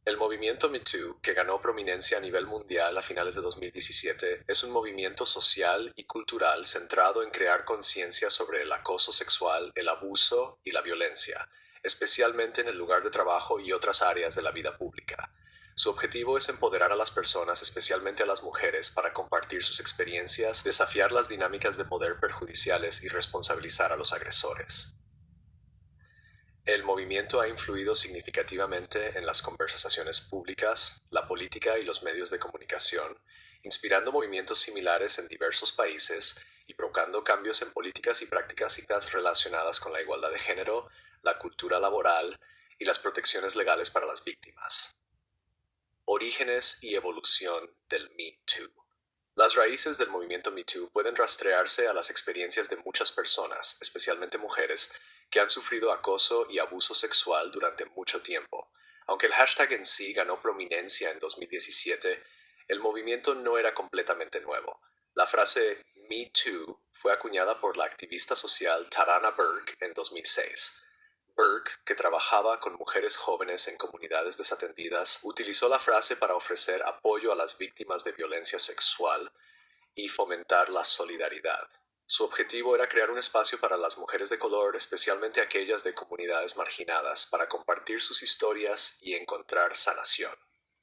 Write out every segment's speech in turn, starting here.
El movimiento Me Too, que ganó prominencia a nivel mundial a finales de 2017, es un movimiento social y cultural centrado en crear conciencia sobre el acoso sexual, el abuso y la violencia, especialmente en el lugar de trabajo y otras áreas de la vida pública. Su objetivo es empoderar a las personas, especialmente a las mujeres, para compartir sus experiencias, desafiar las dinámicas de poder perjudiciales y responsabilizar a los agresores. El movimiento ha influido significativamente en las conversaciones públicas, la política y los medios de comunicación, inspirando movimientos similares en diversos países y provocando cambios en políticas y prácticas relacionadas con la igualdad de género, la cultura laboral y las protecciones legales para las víctimas. Orígenes y evolución del Me Too. Las raíces del movimiento Me Too pueden rastrearse a las experiencias de muchas personas, especialmente mujeres, que han sufrido acoso y abuso sexual durante mucho tiempo. Aunque el hashtag en sí ganó prominencia en 2017, el movimiento no era completamente nuevo. La frase Me Too fue acuñada por la activista social Tarana Burke en 2006. Burke, que trabajaba con mujeres jóvenes en comunidades desatendidas, utilizó la frase para ofrecer apoyo a las víctimas de violencia sexual y fomentar la solidaridad. Su objetivo era crear un espacio para las mujeres de color, especialmente aquellas de comunidades marginadas, para compartir sus historias y encontrar sanación.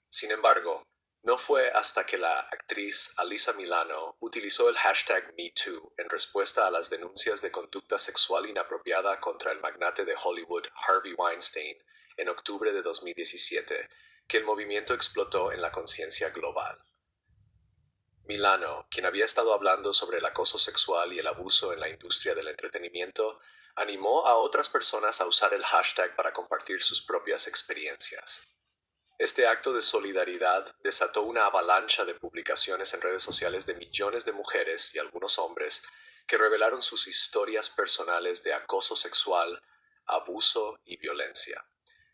Sin embargo, no fue hasta que la actriz Alyssa Milano utilizó el hashtag MeToo en respuesta a las denuncias de conducta sexual inapropiada contra el magnate de Hollywood Harvey Weinstein en octubre de 2017 que el movimiento explotó en la conciencia global. Milano, quien había estado hablando sobre el acoso sexual y el abuso en la industria del entretenimiento, animó a otras personas a usar el hashtag para compartir sus propias experiencias. Este acto de solidaridad desató una avalancha de publicaciones en redes sociales de millones de mujeres y algunos hombres que revelaron sus historias personales de acoso sexual, abuso y violencia.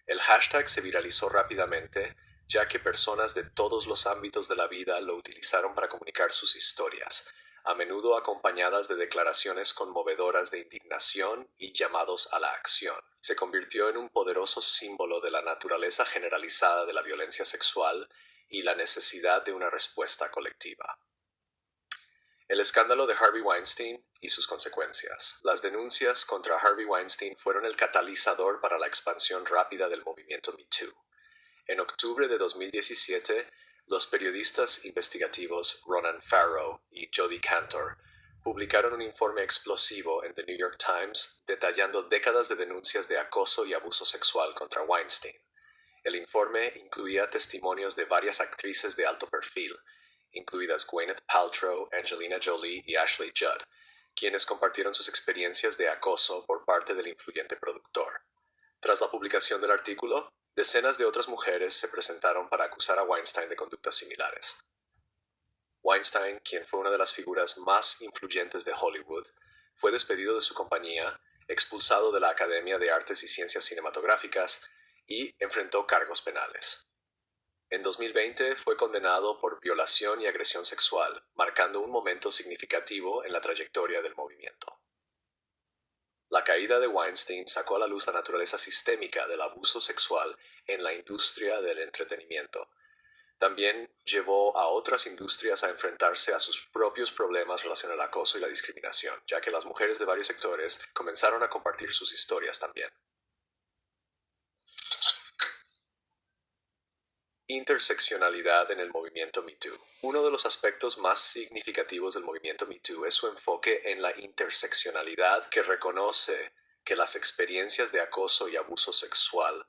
El hashtag se viralizó rápidamente, ya que personas de todos los ámbitos de la vida lo utilizaron para comunicar sus historias, a menudo acompañadas de declaraciones conmovedoras de indignación y llamados a la acción. Se convirtió en un poderoso símbolo de la naturaleza generalizada de la violencia sexual y la necesidad de una respuesta colectiva. El escándalo de Harvey Weinstein y sus consecuencias. Las denuncias contra Harvey Weinstein fueron el catalizador para la expansión rápida del movimiento Me Too. En octubre de 2017, los periodistas investigativos Ronan Farrow y Jodi Kantor publicaron un informe explosivo en The New York Times detallando décadas de denuncias de acoso y abuso sexual contra Weinstein. El informe incluía testimonios de varias actrices de alto perfil, incluidas Gwyneth Paltrow, Angelina Jolie y Ashley Judd, quienes compartieron sus experiencias de acoso por parte del influyente productor. Tras la publicación del artículo, decenas de otras mujeres se presentaron para acusar a Weinstein de conductas similares. Weinstein, quien fue una de las figuras más influyentes de Hollywood, fue despedido de su compañía, expulsado de la Academia de Artes y Ciencias Cinematográficas y enfrentó cargos penales. En 2020 fue condenado por violación y agresión sexual, marcando un momento significativo en la trayectoria del movimiento. La caída de Weinstein sacó a la luz la naturaleza sistémica del abuso sexual en la industria del entretenimiento. También llevó a otras industrias a enfrentarse a sus propios problemas relacionados al acoso y la discriminación, ya que las mujeres de varios sectores comenzaron a compartir sus historias también. Interseccionalidad en el movimiento Me Too. Uno de los aspectos más significativos del movimiento Me Too es su enfoque en la interseccionalidad, que reconoce que las experiencias de acoso y abuso sexual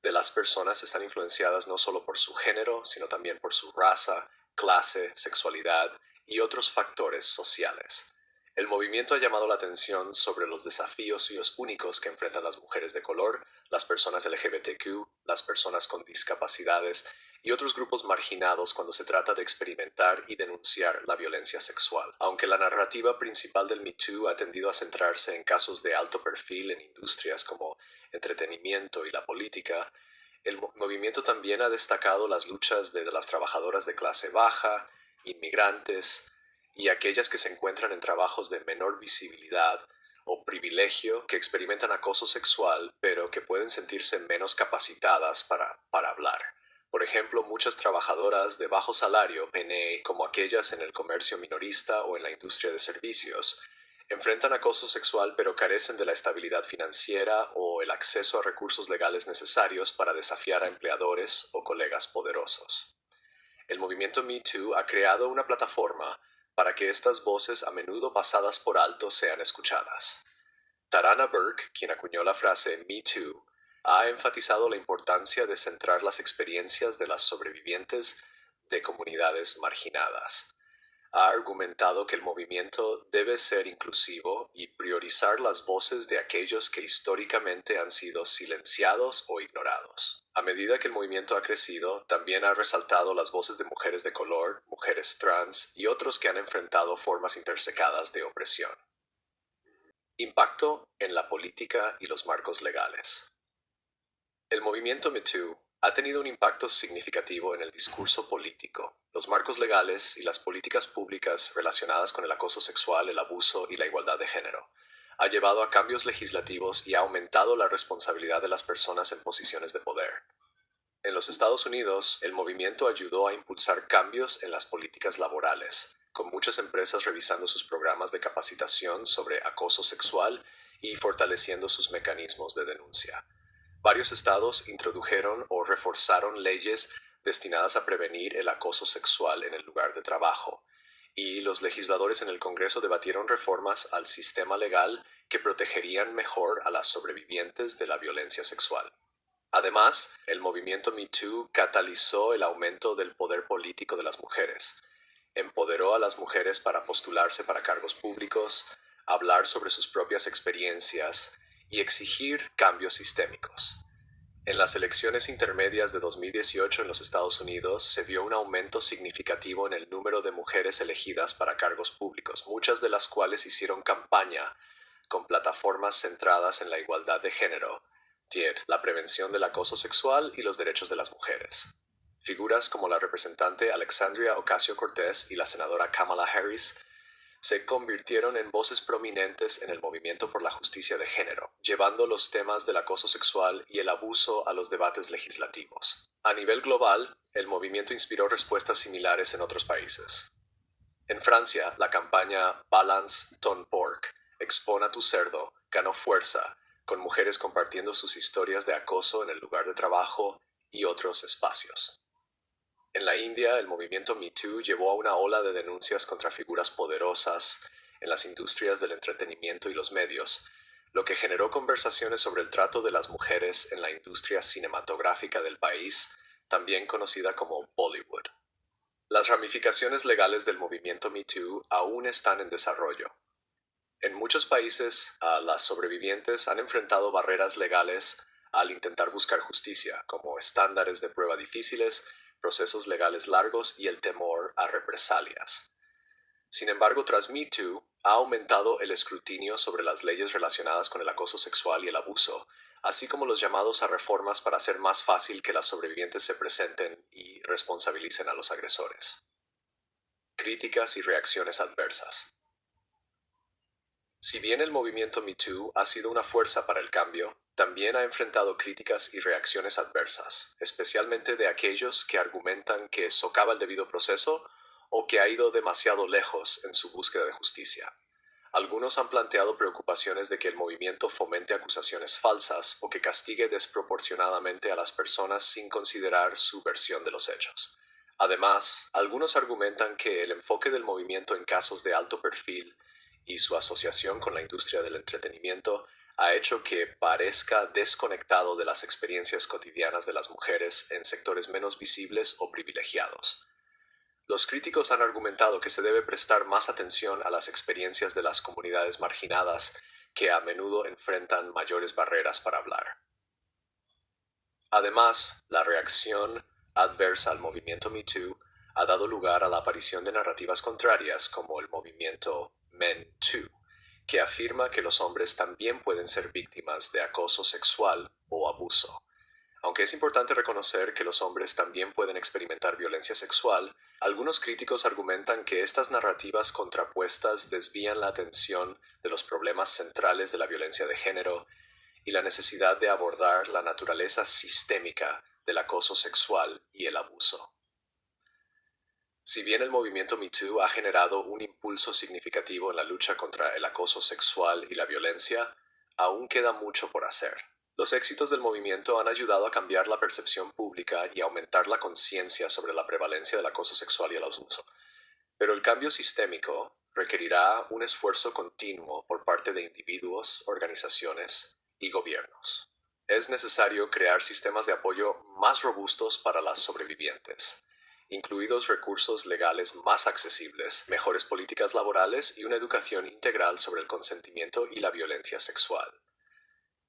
de las personas están influenciadas no solo por su género, sino también por su raza, clase, sexualidad y otros factores sociales. El movimiento ha llamado la atención sobre los desafíos únicos que enfrentan las mujeres de color, las personas LGBTQ, las personas con discapacidades y otros grupos marginados cuando se trata de experimentar y denunciar la violencia sexual. Aunque la narrativa principal del Me Too ha tendido a centrarse en casos de alto perfil en industrias como entretenimiento y la política, el movimiento también ha destacado las luchas de las trabajadoras de clase baja, inmigrantes y aquellas que se encuentran en trabajos de menor visibilidad o privilegio, que experimentan acoso sexual pero que pueden sentirse menos capacitadas para hablar. ejemplo, muchas trabajadoras de bajo salario, PNE, como aquellas en el comercio minorista o en la industria de servicios, enfrentan acoso sexual pero carecen de la estabilidad financiera o el acceso a recursos legales necesarios para desafiar a empleadores o colegas poderosos. El movimiento Me Too ha creado una plataforma para que estas voces a menudo pasadas por alto sean escuchadas. Tarana Burke, quien acuñó la frase Me Too, ha enfatizado la importancia de centrar las experiencias de las sobrevivientes de comunidades marginadas. Ha argumentado que el movimiento debe ser inclusivo y priorizar las voces de aquellos que históricamente han sido silenciados o ignorados. A medida que el movimiento ha crecido, también ha resaltado las voces de mujeres de color, mujeres trans y otros que han enfrentado formas intersecadas de opresión. Impacto en la política y los marcos legales. El movimiento Me Too ha tenido un impacto significativo en el discurso político, los marcos legales y las políticas públicas relacionadas con el acoso sexual, el abuso y la igualdad de género. Ha llevado a cambios legislativos y ha aumentado la responsabilidad de las personas en posiciones de poder. En los Estados Unidos, el movimiento ayudó a impulsar cambios en las políticas laborales, con muchas empresas revisando sus programas de capacitación sobre acoso sexual y fortaleciendo sus mecanismos de denuncia. Varios estados introdujeron o reforzaron leyes destinadas a prevenir el acoso sexual en el lugar de trabajo, y los legisladores en el Congreso debatieron reformas al sistema legal que protegerían mejor a las sobrevivientes de la violencia sexual. Además, el movimiento Me Too catalizó el aumento del poder político de las mujeres. Empoderó a las mujeres para postularse para cargos públicos, hablar sobre sus propias experiencias y exigir cambios sistémicos. En las elecciones intermedias de 2018 en los Estados Unidos se vio un aumento significativo en el número de mujeres elegidas para cargos públicos, muchas de las cuales hicieron campaña con plataformas centradas en la igualdad de género, la prevención del acoso sexual y los derechos de las mujeres. Figuras como la representante Alexandria Ocasio-Cortez y la senadora Kamala Harris se convirtieron en voces prominentes en el movimiento por la justicia de género, llevando los temas del acoso sexual y el abuso a los debates legislativos. A nivel global, el movimiento inspiró respuestas similares en otros países. En Francia, la campaña Balance ton porc, expone a tu cerdo, ganó fuerza, con mujeres compartiendo sus historias de acoso en el lugar de trabajo y otros espacios. En la India, el movimiento Me Too llevó a una ola de denuncias contra figuras poderosas en las industrias del entretenimiento y los medios, lo que generó conversaciones sobre el trato de las mujeres en la industria cinematográfica del país, también conocida como Bollywood. Las ramificaciones legales del movimiento Me Too aún están en desarrollo. En muchos países, las sobrevivientes han enfrentado barreras legales al intentar buscar justicia, como estándares de prueba difíciles, procesos legales largos y el temor a represalias. Sin embargo, tras Me Too, ha aumentado el escrutinio sobre las leyes relacionadas con el acoso sexual y el abuso, así como los llamados a reformas para hacer más fácil que las sobrevivientes se presenten y responsabilicen a los agresores. Críticas y reacciones adversas. Si bien el movimiento Me Too ha sido una fuerza para el cambio, también ha enfrentado críticas y reacciones adversas, especialmente de aquellos que argumentan que socava el debido proceso o que ha ido demasiado lejos en su búsqueda de justicia. Algunos han planteado preocupaciones de que el movimiento fomente acusaciones falsas o que castigue desproporcionadamente a las personas sin considerar su versión de los hechos. Además, algunos argumentan que el enfoque del movimiento en casos de alto perfil y su asociación con la industria del entretenimiento ha hecho que parezca desconectado de las experiencias cotidianas de las mujeres en sectores menos visibles o privilegiados. Los críticos han argumentado que se debe prestar más atención a las experiencias de las comunidades marginadas que a menudo enfrentan mayores barreras para hablar. Además, la reacción adversa al movimiento Me Too ha dado lugar a la aparición de narrativas contrarias como el movimiento Men Too, que afirma que los hombres también pueden ser víctimas de acoso sexual o abuso. Aunque es importante reconocer que los hombres también pueden experimentar violencia sexual, algunos críticos argumentan que estas narrativas contrapuestas desvían la atención de los problemas centrales de la violencia de género y la necesidad de abordar la naturaleza sistémica del acoso sexual y el abuso. Si bien el movimiento Me Too ha generado un impulso significativo en la lucha contra el acoso sexual y la violencia, aún queda mucho por hacer. Los éxitos del movimiento han ayudado a cambiar la percepción pública y aumentar la conciencia sobre la prevalencia del acoso sexual y el abuso. Pero el cambio sistémico requerirá un esfuerzo continuo por parte de individuos, organizaciones y gobiernos. Es necesario crear sistemas de apoyo más robustos para las sobrevivientes, incluidos recursos legales más accesibles, mejores políticas laborales y una educación integral sobre el consentimiento y la violencia sexual.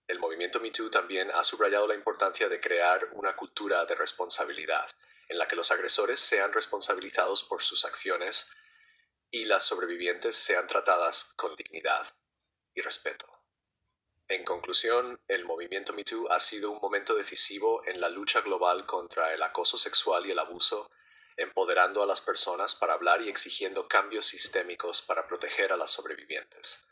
El movimiento Me Too también ha subrayado la importancia de crear una cultura de responsabilidad, en la que los agresores sean responsabilizados por sus acciones y las sobrevivientes sean tratadas con dignidad y respeto. En conclusión, el movimiento Me Too ha sido un momento decisivo en la lucha global contra el acoso sexual y el abuso, empoderando a las personas para hablar y exigiendo cambios sistémicos para proteger a las sobrevivientes.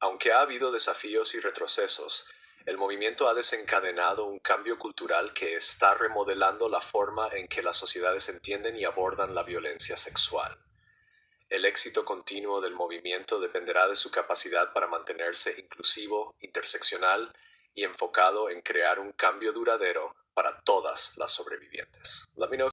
Aunque ha habido desafíos y retrocesos, el movimiento ha desencadenado un cambio cultural que está remodelando la forma en que las sociedades entienden y abordan la violencia sexual. El éxito continuo del movimiento dependerá de su capacidad para mantenerse inclusivo, interseccional y enfocado en crear un cambio duradero para todas las sobrevivientes. Let me know